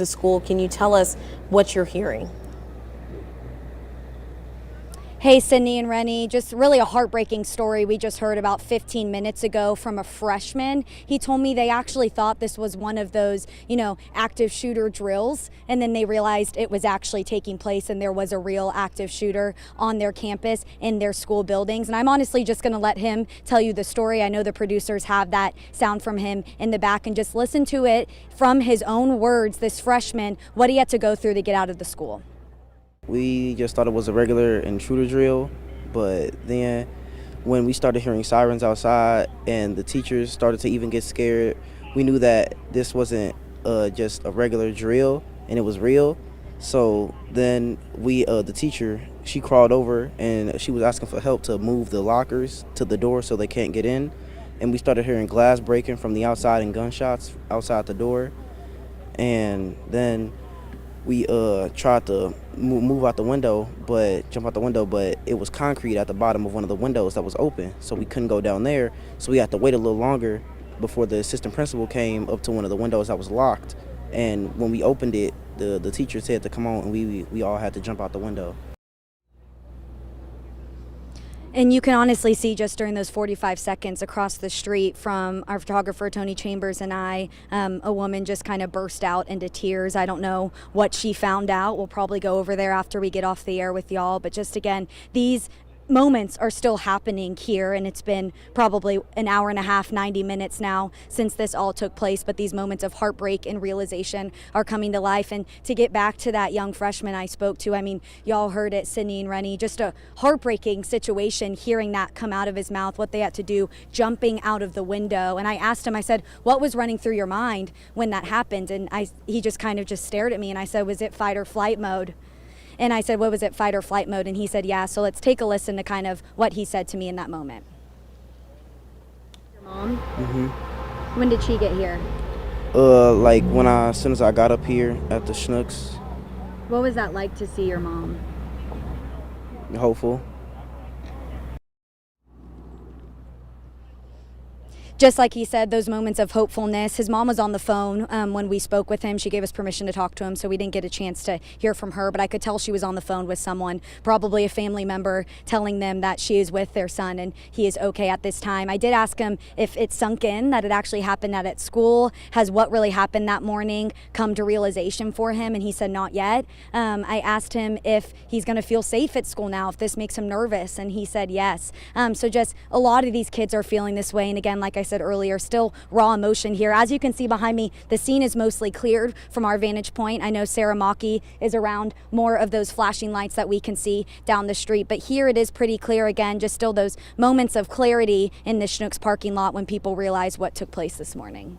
The school, can you tell us what you're hearing? Hey, Sydney and Rennie, just really a heartbreaking story we just heard about 15 minutes ago from a freshman. He told me they actually thought this was one of those, active shooter drills, and then they realized it was actually taking place and there was a real active shooter on their campus in their school buildings. And I'm honestly just going to let him tell you the story. I know the producers have that sound from him in the back, and just listen to it from his own words, this freshman, what he had to go through to get out of the school. We just thought it was a regular intruder drill, but then when we started hearing sirens outside and the teachers started to even get scared, we knew that this wasn't just a regular drill and it was real. So then the teacher, she crawled over and she was asking for help to move the lockers to the door so they can't get in. And we started hearing glass breaking from the outside and gunshots outside the door. And then we tried to move out the window, jump out the window, but it was concrete at the bottom of one of the windows that was open, so we couldn't go down there. So we had to wait a little longer before the assistant principal came up to one of the windows that was locked. And when we opened it, the teacher said to come on, and we all had to jump out the window. And you can honestly see just during those 45 seconds across the street from our photographer, Tony Chambers, and I, a woman just kind of burst out into tears. I don't know what she found out. We'll probably go over there after we get off the air with y'all. But just again, these moments are still happening here, and it's been probably an hour and a half, 90 minutes now since this all took place, but these moments of heartbreak and realization are coming to life. And to get back to that young freshman I spoke to, I mean, y'all heard it, Sydney and Rennie, just a heartbreaking situation, hearing that come out of his mouth, what they had to do, jumping out of the window. And I asked him, I said, what was running through your mind when that happened? And he just kind of just stared at me, and I said, was it fight or flight mode? And I said, what was it, fight or flight mode? And he said, yeah. So let's take a listen to kind of what he said to me in that moment. Your mom? When did she get here? Like as soon as I got up here at the Schnooks. What was that like to see your mom? Hopeful. Just like he said, those moments of hopefulness. His mom was on the phone when we spoke with him. She gave us permission to talk to him, so we didn't get a chance to hear from her, but I could tell she was on the phone with someone, probably a family member, telling them that she is with their son and he is okay at this time. I did ask him if it sunk in that it actually happened at school. Has what really happened that morning come to realization for him? And he said not yet. I asked him if he's going to feel safe at school now, if this makes him nervous, and he said yes. So just a lot of these kids are feeling this way, and again, like I said earlier, still raw emotion here. As you can see behind me, the scene is mostly cleared from our vantage point. I know Sarah Maki is around more of those flashing lights that we can see down the street, but here it is pretty clear again, just still those moments of clarity in the Schnucks parking lot when people realize what took place this morning.